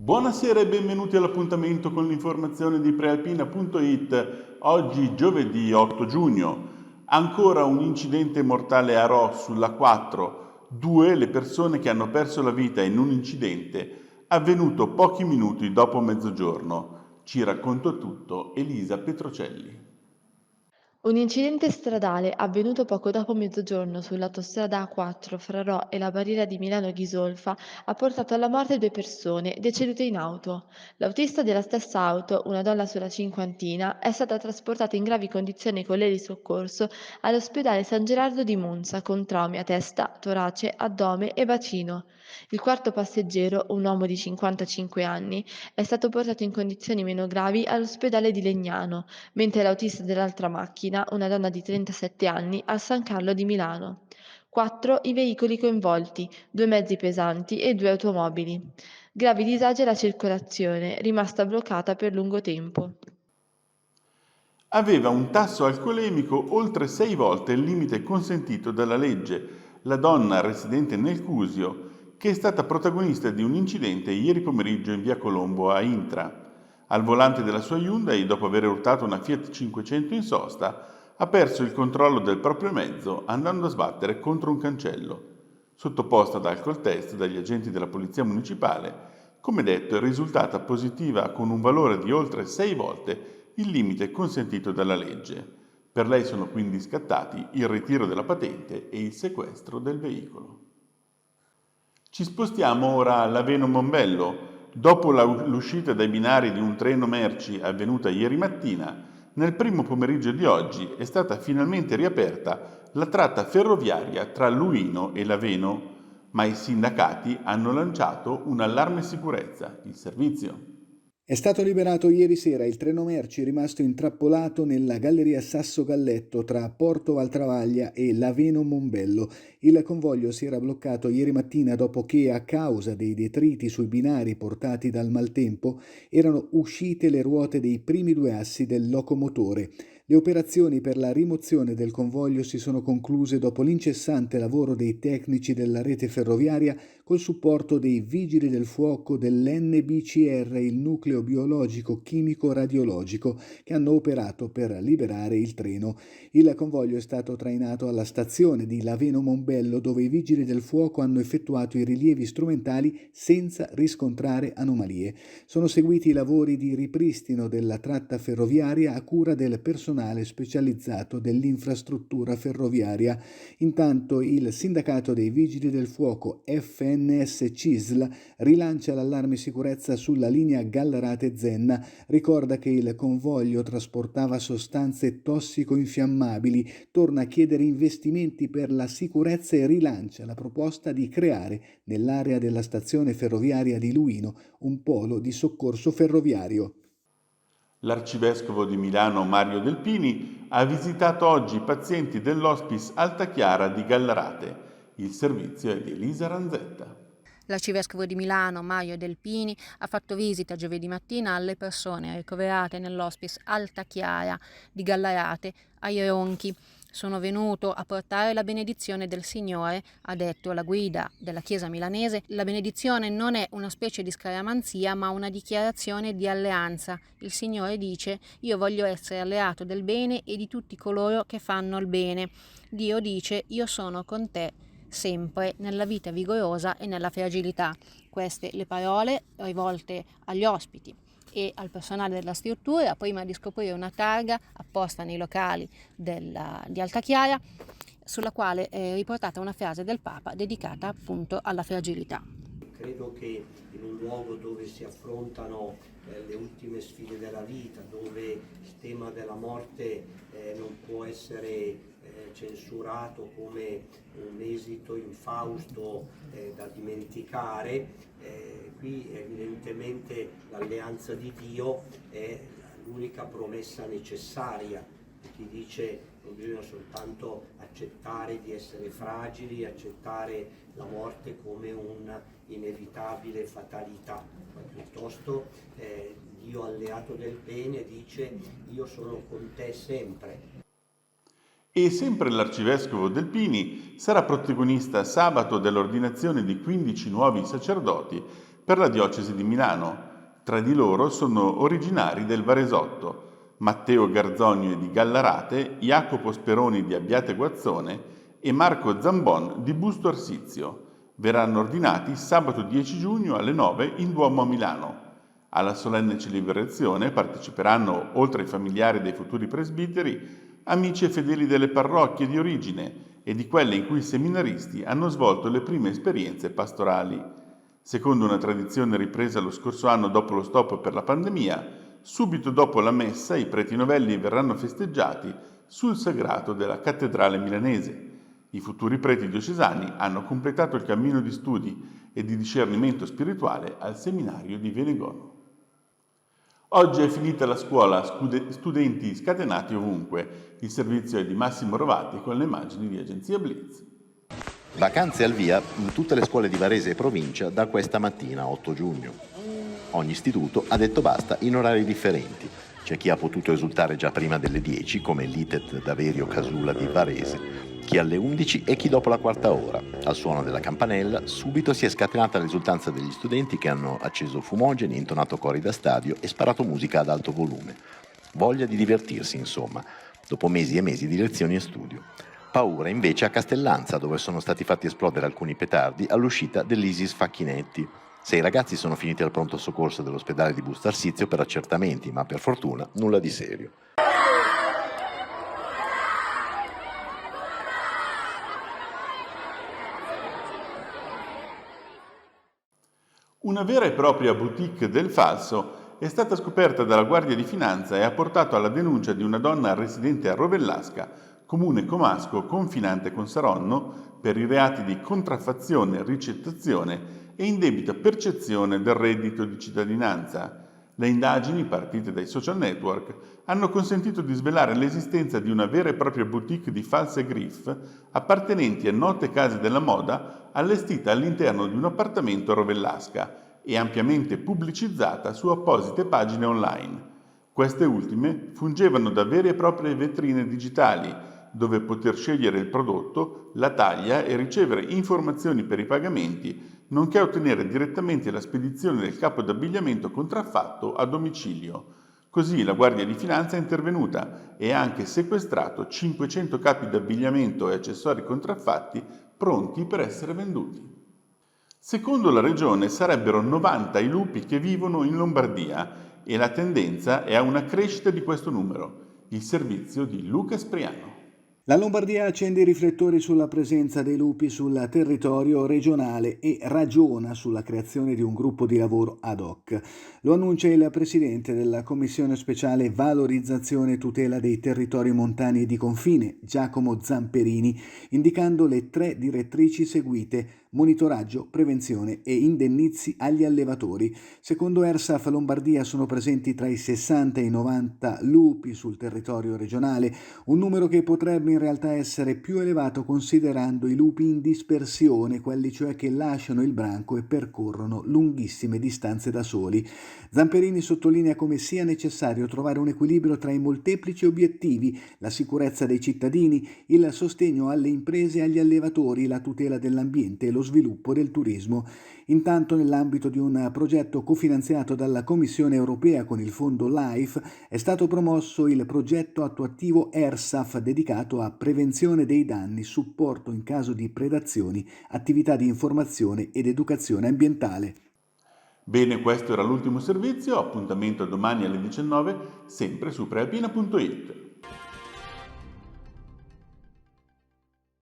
Buonasera e benvenuti all'appuntamento con l'informazione di prealpina.it. Oggi giovedì 8 giugno. Ancora un incidente mortale a Rho sulla 4. 2 le persone che hanno perso la vita in un incidente avvenuto pochi minuti dopo mezzogiorno. Ci racconta tutto Elisa Petrocelli. Un incidente stradale avvenuto poco dopo mezzogiorno sull'autostrada A4 fra Rho e la barriera di Milano Ghisolfa ha portato alla morte 2 persone decedute in auto. L'autista della stessa auto, una donna sulla cinquantina, è stata trasportata in gravi condizioni con lei di soccorso all'ospedale San Gerardo di Monza con traumi a testa, torace, addome e bacino. Il quarto passeggero, un uomo di 55 anni, è stato portato in condizioni meno gravi all'ospedale di Legnano, mentre l'autista dell'altra macchina, una donna di 37 anni, a San Carlo di Milano. 4 i veicoli coinvolti, 2 mezzi pesanti e 2 automobili. Gravi disagi alla circolazione, rimasta bloccata per lungo tempo. Aveva un tasso alcolemico oltre 6 volte il limite consentito dalla legge. La donna residente nel Cusio, che è stata protagonista di un incidente ieri pomeriggio in via Colombo a Intra. Al volante della sua Hyundai, dopo aver urtato una Fiat 500 in sosta, ha perso il controllo del proprio mezzo andando a sbattere contro un cancello. Sottoposta ad alcol test dagli agenti della polizia municipale, come detto è risultata positiva con un valore di oltre 6 volte il limite consentito dalla legge. Per lei sono quindi scattati il ritiro della patente e il sequestro del veicolo. Ci spostiamo ora a Laveno Mombello. Dopo l'uscita dai binari di un treno merci avvenuta ieri mattina, nel primo pomeriggio di oggi è stata finalmente riaperta la tratta ferroviaria tra Luino e Laveno, ma i sindacati hanno lanciato un allarme sicurezza. Il servizio. È stato liberato ieri sera il treno merci rimasto intrappolato nella galleria Sasso Galletto tra Porto Valtravaglia e Laveno Mombello. Il convoglio si era bloccato ieri mattina dopo che, a causa dei detriti sui binari portati dal maltempo, erano uscite le ruote dei primi 2 assi del locomotore. Le operazioni per la rimozione del convoglio si sono concluse dopo l'incessante lavoro dei tecnici della rete ferroviaria col supporto dei vigili del fuoco dell'NBCR, il nucleo biologico chimico radiologico, che hanno operato per liberare il treno. Il convoglio è stato trainato alla stazione di Laveno Mombello, dove i vigili del fuoco hanno effettuato i rilievi strumentali senza riscontrare anomalie. Sono seguiti i lavori di ripristino della tratta ferroviaria a cura del personale specializzato dell'infrastruttura ferroviaria. Intanto il sindacato dei vigili del fuoco FNS-CISL rilancia l'allarme sicurezza sulla linea Gallarate-Zenna, ricorda che il convoglio trasportava sostanze tossico-infiammabili, torna a chiedere investimenti per la sicurezza e rilancia la proposta di creare nell'area della stazione ferroviaria di Luino un polo di soccorso ferroviario. L'arcivescovo di Milano Mario Delpini ha visitato oggi i pazienti dell'Hospice Alta Chiara di Gallarate. Il servizio è di Elisa Ranzetta. L'arcivescovo di Milano, Mario Delpini, ha fatto visita giovedì mattina alle persone ricoverate nell'Hospice Alta Chiara di Gallarate ai Ronchi. Sono venuto a portare la benedizione del Signore, ha detto la guida della Chiesa milanese. La benedizione non è una specie di scaramanzia, ma una dichiarazione di alleanza. Il Signore dice: io voglio essere alleato del bene e di tutti coloro che fanno il bene. Dio dice: io sono con te sempre nella vita vigorosa e nella fragilità. Queste le parole rivolte agli ospiti e al personale della struttura prima di scoprire una targa apposta nei locali di Alta Chiara, sulla quale è riportata una frase del Papa dedicata appunto alla fragilità. Credo che in un luogo dove si affrontano le ultime sfide della vita, dove il tema della morte non può essere censurato come un esito infausto da dimenticare, qui evidentemente l'alleanza di Dio è l'unica promessa necessaria. Chi dice non bisogna soltanto accettare di essere fragili, accettare la morte come un'inevitabile fatalità, ma piuttosto Dio alleato del bene dice io sono con te sempre. E sempre l'arcivescovo Delpini sarà protagonista sabato dell'ordinazione di 15 nuovi sacerdoti per la diocesi di Milano. 3 di loro sono originari del Varesotto: Matteo Garzogno di Gallarate, Jacopo Speroni di Abbiate Guazzone e Marco Zambon di Busto Arsizio. Verranno ordinati sabato 10 giugno alle 9 in Duomo a Milano. Alla solenne celebrazione parteciperanno, oltre ai familiari dei futuri presbiteri, amici e fedeli delle parrocchie di origine e di quelle in cui i seminaristi hanno svolto le prime esperienze pastorali. Secondo una tradizione ripresa lo scorso anno dopo lo stop per la pandemia, subito dopo la messa i preti novelli verranno festeggiati sul sagrato della cattedrale milanese. I futuri preti diocesani hanno completato il cammino di studi e di discernimento spirituale al seminario di Venegono. Oggi è finita la scuola, studenti scatenati ovunque. Il servizio è di Massimo Rovati con le immagini di Agenzia Blitz. Vacanze al via in tutte le scuole di Varese e provincia da questa mattina, 8 giugno. Ogni istituto ha detto basta in orari differenti. C'è chi ha potuto esultare già prima delle 10, come l'ITET Daverio Casula di Varese, chi alle 11 e chi dopo la quarta ora. Al suono della campanella subito si è scatenata l'esultanza degli studenti che hanno acceso fumogeni, intonato cori da stadio e sparato musica ad alto volume. Voglia di divertirsi, insomma, dopo mesi e mesi di lezioni e studio. Paura invece a Castellanza, dove sono stati fatti esplodere alcuni petardi all'uscita dell'Isis Facchinetti. 6 ragazzi sono finiti al pronto soccorso dell'ospedale di Busto Arsizio per accertamenti, ma per fortuna nulla di serio. Una vera e propria boutique del falso è stata scoperta dalla Guardia di Finanza e ha portato alla denuncia di una donna residente a Rovellasca, comune comasco confinante con Saronno, per i reati di contraffazione, ricettazione e indebita percezione del reddito di cittadinanza. Le indagini, partite dai social network, hanno consentito di svelare l'esistenza di una vera e propria boutique di false griffe appartenenti a note case della moda allestita all'interno di un appartamento a Rovellasca e ampiamente pubblicizzata su apposite pagine online. Queste ultime fungevano da vere e proprie vetrine digitali, dove poter scegliere il prodotto, la taglia e ricevere informazioni per i pagamenti, nonché ottenere direttamente la spedizione del capo d'abbigliamento contraffatto a domicilio. Così la Guardia di Finanza è intervenuta e ha anche sequestrato 500 capi d'abbigliamento e accessori contraffatti pronti per essere venduti. Secondo la regione sarebbero 90 i lupi che vivono in Lombardia e la tendenza è a una crescita di questo numero. Il servizio di Luca Spriano. La Lombardia accende i riflettori sulla presenza dei lupi sul territorio regionale e ragiona sulla creazione di un gruppo di lavoro ad hoc. Lo annuncia il presidente della Commissione Speciale Valorizzazione e Tutela dei Territori Montani e di Confine, Giacomo Zamperini, indicando le 3 direttrici seguite: monitoraggio, prevenzione e indennizi agli allevatori. Secondo ERSAF Lombardia sono presenti tra i 60 e i 90 lupi sul territorio regionale, un numero che potrebbe in realtà essere più elevato considerando i lupi in dispersione, quelli cioè che lasciano il branco e percorrono lunghissime distanze da soli. Zamperini sottolinea come sia necessario trovare un equilibrio tra i molteplici obiettivi: la sicurezza dei cittadini, il sostegno alle imprese e agli allevatori, la tutela dell'ambiente e lo sviluppo del turismo. Intanto, nell'ambito di un progetto cofinanziato dalla Commissione europea con il fondo LIFE, è stato promosso il progetto attuativo ERSAF dedicato a prevenzione dei danni, supporto in caso di predazioni, attività di informazione ed educazione ambientale. Bene, questo era l'ultimo servizio, appuntamento domani alle 19, sempre su prealpina.it.